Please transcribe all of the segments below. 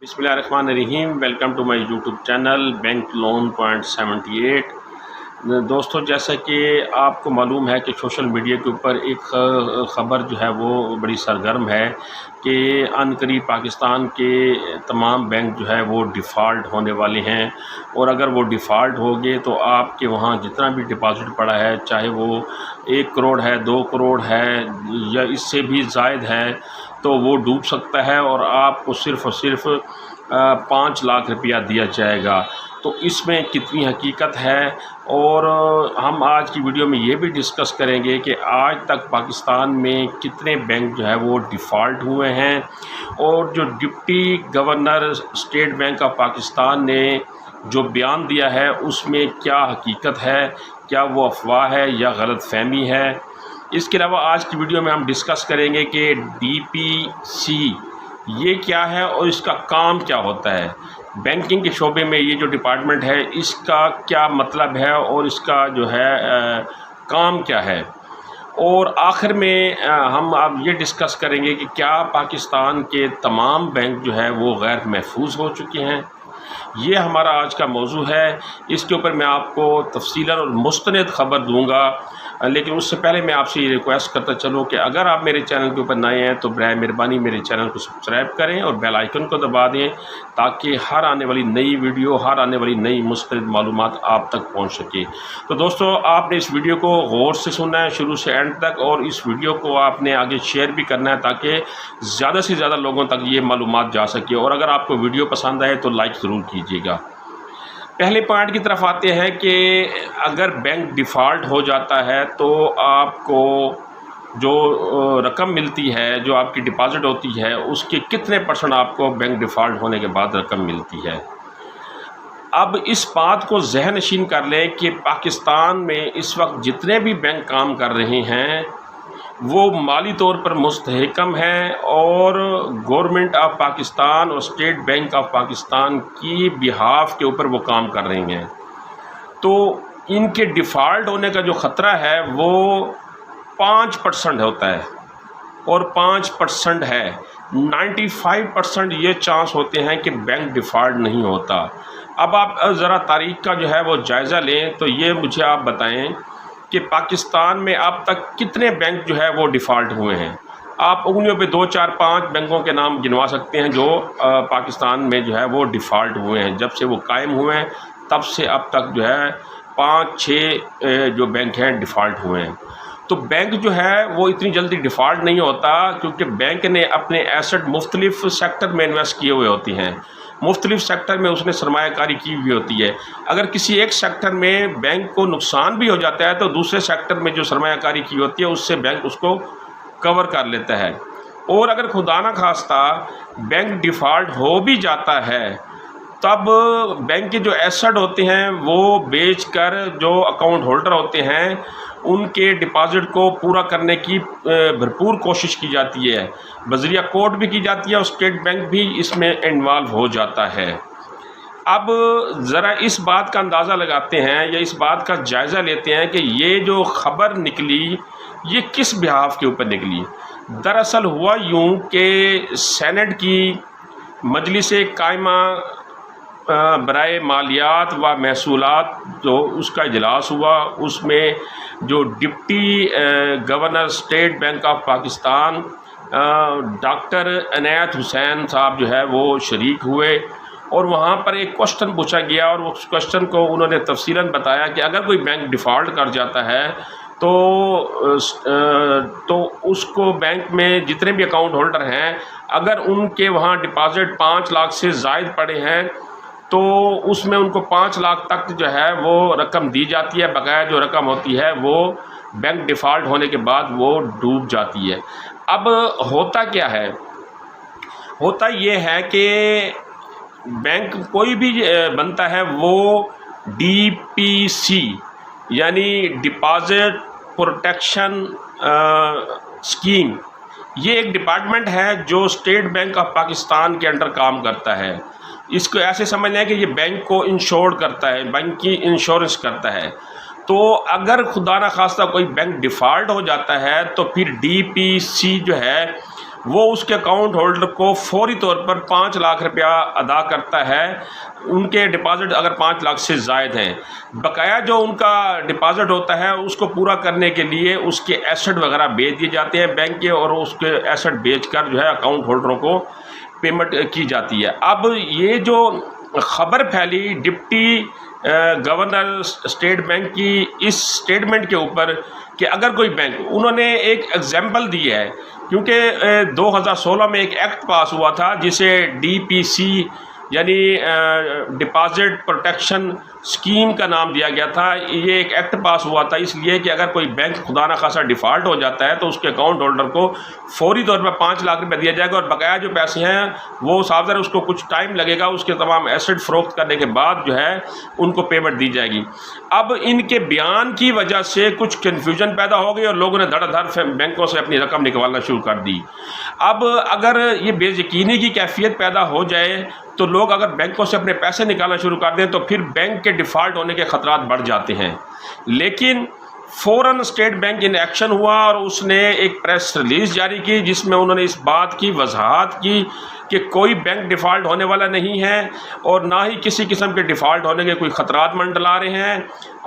بسم اللہ الرحمن الرحیم، welcome to my YouTube channel Bank Loan Point 78۔ دوستو، جیسا کہ آپ کو معلوم ہے کہ سوشل میڈیا کے اوپر ایک خبر جو ہے وہ بڑی سرگرم ہے کہ عن قریب پاکستان کے تمام بینک جو ہے وہ ڈیفالٹ ہونے والے ہیں، اور اگر وہ ڈیفالٹ ہو گئے تو آپ کے وہاں جتنا بھی ڈپازٹ پڑا ہے، چاہے وہ 1 کروڑ ہے، 2 کروڑ ہے یا اس سے بھی زائد ہے، تو وہ ڈوب سکتا ہے اور آپ کو صرف اور صرف 5 لاکھ روپیہ دیا جائے گا۔ تو اس میں کتنی حقیقت ہے، اور ہم آج کی ویڈیو میں یہ بھی ڈسکس کریں گے کہ آج تک پاکستان میں کتنے بینک جو ہے وہ ڈیفالٹ ہوئے ہیں، اور جو deputy governor state Bank of Pakistan نے جو بیان دیا ہے اس میں کیا حقیقت ہے، کیا وہ افواہ ہے یا غلط فہمی ہے۔ اس کے علاوہ آج کی ویڈیو میں ہم ڈسکس کریں گے کہ ڈی پی سی یہ کیا ہے اور اس کا کام کیا ہوتا ہے، بینکنگ کے شعبے میں یہ جو ڈپارٹمنٹ ہے اس کا کیا مطلب ہے اور اس کا جو ہے کام کیا ہے، اور آخر میں ہم اب یہ ڈسکس کریں گے کہ کیا پاکستان کے تمام بینک جو ہے وہ غیر محفوظ ہو چکے ہیں۔ یہ ہمارا آج کا موضوع ہے، اس کے اوپر میں آپ کو تفصیلاً اور مستند خبر دوں گا، لیکن اس سے پہلے میں آپ سے یہ ریکویسٹ کرتا چلوں کہ اگر آپ میرے چینل کے اوپر نئے ہیں تو برائے مہربانی میرے چینل کو سبسکرائب کریں اور بیل آئیکن کو دبا دیں، تاکہ ہر آنے والی نئی ویڈیو، ہر آنے والی نئی مستند معلومات آپ تک پہنچ سکے۔ تو دوستو، آپ نے اس ویڈیو کو غور سے سننا ہے شروع سے اینڈ تک، اور اس ویڈیو کو آپ نے آگے شیئر بھی کرنا ہے تاکہ زیادہ سے زیادہ لوگوں تک یہ معلومات جا سکے، اور اگر آپ کو ویڈیو پسند آئے تو لائک ضرور کیجیے گا۔ پہلے پوائنٹ کی طرف آتے ہیں کہ اگر بینک ڈیفالٹ ہو جاتا ہے تو آپ کو جو رقم ملتی ہے، جو آپ کی ڈپازٹ ہوتی ہے، اس کے کتنے % آپ کو بینک ڈیفالٹ ہونے کے بعد رقم ملتی ہے۔ اب اس بات کو ذہن نشین کر لیں کہ پاکستان میں اس وقت جتنے بھی بینک کام کر رہے ہیں وہ مالی طور پر مستحکم ہیں، اور گورنمنٹ آف پاکستان اور اسٹیٹ بینک آف پاکستان کی بہاف کے اوپر وہ کام کر رہے ہیں، تو ان کے ڈیفالٹ ہونے کا جو خطرہ ہے وہ 5% ہوتا ہے، اور 5% ہے 95% یہ چانس ہوتے ہیں کہ بینک ڈیفالٹ نہیں ہوتا۔ اب آپ ذرا تاریخ کا جو ہے وہ جائزہ لیں تو یہ مجھے آپ بتائیں کہ پاکستان میں اب تک کتنے بینک جو ہے وہ ڈیفالٹ ہوئے ہیں۔ آپ انگلیوں پہ 2 4 5 بینکوں کے نام گنوا سکتے ہیں جو پاکستان میں جو ہے وہ ڈیفالٹ ہوئے ہیں، جب سے وہ قائم ہوئے ہیں تب سے اب تک جو ہے 5 6 جو بینک ہیں ڈیفالٹ ہوئے ہیں۔ تو بینک جو ہے وہ اتنی جلدی ڈیفالٹ نہیں ہوتا، کیونکہ بینک نے اپنے ایسٹ مختلف سیکٹر میں انویسٹ کیے ہوئے ہوتے ہیں، مختلف سیکٹر میں اس نے سرمایہ کاری کی ہوئی ہوتی ہے۔ اگر کسی ایک سیکٹر میں بینک کو نقصان بھی ہو جاتا ہے تو دوسرے سیکٹر میں جو سرمایہ کاری کی ہوتی ہے اس سے بینک اس کو کور کر لیتا ہے، اور اگر خدا نہ خواستہ بینک ڈیفالٹ ہو بھی جاتا ہے تب بینک کے جو ایسٹ ہوتے ہیں وہ بیچ کر جو اکاؤنٹ ہولڈر ہوتے ہیں ان کے ڈپازٹ کو پورا کرنے کی بھرپور کوشش کی جاتی ہے، بذریعہ کورٹ بھی کی جاتی ہے، اور اسٹیٹ بینک بھی اس میں انوالو ہو جاتا ہے۔ اب ذرا اس بات کا اندازہ لگاتے ہیں یا اس بات کا جائزہ لیتے ہیں کہ یہ جو خبر نکلی یہ کس بحاف کے اوپر نکلی۔ دراصل ہوا یوں کہ سینٹ کی مجلس قائمہ برائے مالیات و محصولات جو اس کا اجلاس ہوا، اس میں جو deputy governor state Bank of Pakistan doctor عنایت حسین صاحب جو ہے وہ شریک ہوئے، اور وہاں پر ایک کوشچن پوچھا گیا، اور اس کوشچن کو انہوں نے تفصیلاً بتایا کہ اگر کوئی بینک ڈیفالٹ کر جاتا ہے تو اس کو بینک میں جتنے بھی اکاؤنٹ ہولڈر ہیں اگر ان کے وہاں ڈپازٹ 5 لاکھ سے زائد پڑے ہیں تو اس میں ان کو 5 لاکھ تک جو ہے وہ رقم دی جاتی ہے، بقایا جو رقم ہوتی ہے وہ بینک ڈیفالٹ ہونے کے بعد وہ ڈوب جاتی ہے۔ اب ہوتا کیا ہے؟ ہوتا یہ ہے کہ بینک کوئی بھی بنتا ہے وہ ڈی پی سی یعنی ڈپازٹ پروٹیکشن اسکیم، یہ ایک ڈپارٹمنٹ ہے جو اسٹیٹ بینک آف پاکستان کے انڈر کام کرتا ہے۔ اس کو ایسے سمجھ لیں کہ یہ بینک کو انشور کرتا ہے، بینک کی انشورنس کرتا ہے۔ تو اگر خدا نہ خواستہ کوئی بینک ڈیفالٹ ہو جاتا ہے تو پھر ڈی پی سی جو ہے وہ اس کے اکاؤنٹ ہولڈر کو فوری طور پر 5 لاکھ روپیہ ادا کرتا ہے، ان کے ڈپازٹ اگر 5 لاکھ سے زائد ہیں۔ بقایا جو ان کا ڈپازٹ ہوتا ہے اس کو پورا کرنے کے لیے اس کے ایسٹ وغیرہ بیچ دیے جاتے ہیں بینک کے، اور اس کے ایسٹ بیچ کر جو ہے اکاؤنٹ ہولڈروں کو پیمنٹ کی جاتی ہے۔ اب یہ جو خبر پھیلی ڈپٹی گورنر اسٹیٹ بینک کی اس اسٹیٹمنٹ کے اوپر کہ اگر کوئی بینک، انہوں نے ایک ایگزامپل دی ہے، کیونکہ 2016 میں ایک ایکٹ پاس ہوا تھا جسے ڈی پی سی یعنی ڈپازٹ پروٹیکشن اسکیم کا نام دیا گیا تھا۔ یہ ایک ایکٹ پاس ہوا تھا اس لیے کہ اگر کوئی بینک خدا نخواستہ ڈیفالٹ ہو جاتا ہے تو اس کے اکاؤنٹ ہولڈر کو فوری طور پر 5 لاکھ روپے دیا جائے گا، اور بقایا جو پیسے ہیں وہ صاف ظاہر اس کو کچھ ٹائم لگے گا، اس کے تمام ایسٹ فروخت کرنے کے بعد جو ہے ان کو پیمنٹ دی جائے گی۔ اب ان کے بیان کی وجہ سے کچھ کنفیوژن پیدا ہو گئی اور لوگوں نے دھڑا دھڑ بینکوں سے اپنی رقم نکالنا شروع کر دی۔ اب اگر یہ بے یقینی کی کیفیت پیدا ہو جائے تو لوگ اگر بینکوں سے اپنے پیسے نکالنا شروع کر دیں تو پھر بینک کے ڈیفالٹ ہونے کے خطرات بڑھ جاتے ہیں۔ لیکن فوراً اسٹیٹ بینک ان ایکشن ہوا اور اس نے ایک پریس ریلیز جاری کی جس میں انہوں نے اس بات کی وضاحت کی کہ کوئی بینک ڈیفالٹ ہونے والا نہیں ہے اور نہ ہی کسی قسم کے ڈیفالٹ ہونے کے کوئی خطرات منڈلا رہے ہیں،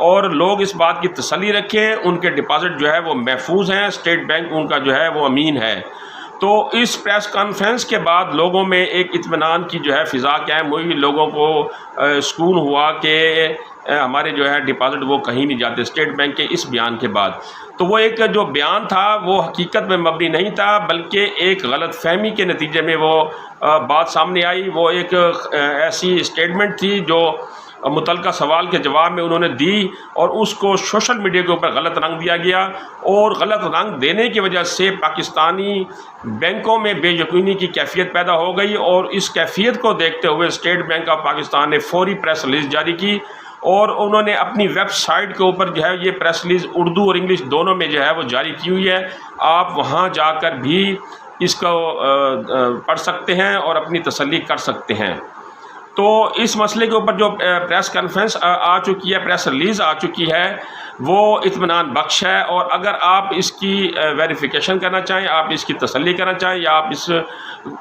اور لوگ اس بات کی تسلی رکھیں ان کے ڈپازٹ جو ہے وہ محفوظ ہیں، اسٹیٹ بینک ان کا جو ہے وہ امین ہے۔ تو اس پریس کانفرنس کے بعد لوگوں میں ایک اطمینان کی جو ہے فضا قائم ہوئی، لوگوں کو سکون ہوا کہ ہمارے جو ہے ڈپازٹ وہ کہیں نہیں جاتے اسٹیٹ بینک کے اس بیان کے بعد۔ تو وہ ایک جو بیان تھا وہ حقیقت میں مبنی نہیں تھا، بلکہ ایک غلط فہمی کے نتیجے میں وہ بات سامنے آئی۔ وہ ایک ایسی اسٹیٹمنٹ تھی جو متعلقہ سوال کے جواب میں انہوں نے دی، اور اس کو سوشل میڈیا کے اوپر غلط رنگ دیا گیا، اور غلط رنگ دینے کی وجہ سے پاکستانی بینکوں میں بے یقینی کی کیفیت پیدا ہو گئی، اور اس کیفیت کو دیکھتے ہوئے اسٹیٹ بینک آف پاکستان نے فوری پریس ریلیز جاری کی، اور انہوں نے اپنی ویب سائٹ کے اوپر جو ہے یہ پریس ریلیز اردو اور انگلش دونوں میں جو ہے وہ جاری کی ہوئی ہے۔ آپ وہاں جا کر بھی اس کو پڑھ سکتے ہیں اور اپنی تسلی کر سکتے ہیں۔ تو اس مسئلے کے اوپر جو پریس کانفرنس آ چکی ہے، پریس ریلیز آ چکی ہے، وہ اطمینان بخش ہے، اور اگر آپ اس کی ویریفیکیشن کرنا چاہیں، آپ اس کی تسلی کرنا چاہیں، یا آپ اس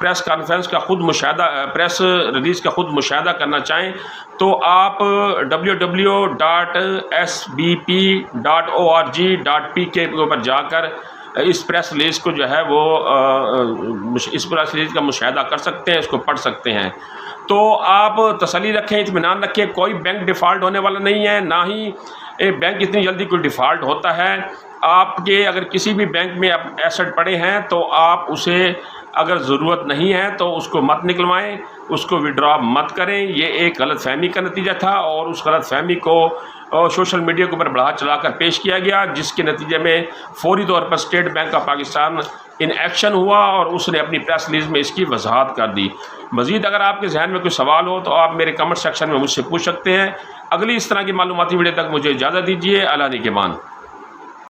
پریس کانفرنس کا خود مشاہدہ، پریس ریلیز کا خود مشاہدہ کرنا چاہیں، تو آپ www.sbp.org.pk کے اوپر جا کر اس پریس ریلیز کو جو ہے وہ اس پریس ریلیز کا مشاہدہ کر سکتے ہیں، اس کو پڑھ سکتے ہیں۔ تو آپ تسلی رکھیں، اطمینان رکھیں، کوئی بینک ڈیفالٹ ہونے والا نہیں ہے، نہ ہی بینک اتنی جلدی کوئی ڈیفالٹ ہوتا ہے۔ آپ کے اگر کسی بھی بینک میں ایسٹ پڑے ہیں تو آپ اسے اگر ضرورت نہیں ہے تو اس کو مت نکلوائیں، اس کو وڈرا مت کریں۔ یہ ایک غلط فہمی کا نتیجہ تھا، اور اس غلط فہمی کو سوشل میڈیا کے اوپر بڑھا چلا کر پیش کیا گیا، جس کے نتیجے میں فوری طور پر State Bank of Pakistan in action ہوا، اور اس نے اپنی پریس ریلیز میں اس کی وضاحت کر دی۔ مزید اگر آپ کے ذہن میں کوئی سوال ہو تو آپ میرے کمنٹ سیکشن میں مجھ سے پوچھ سکتے ہیں۔ اگلی اس طرح کی معلوماتی ویڈیو تک مجھے اجازت دیجیے۔ اللہ نگہبان۔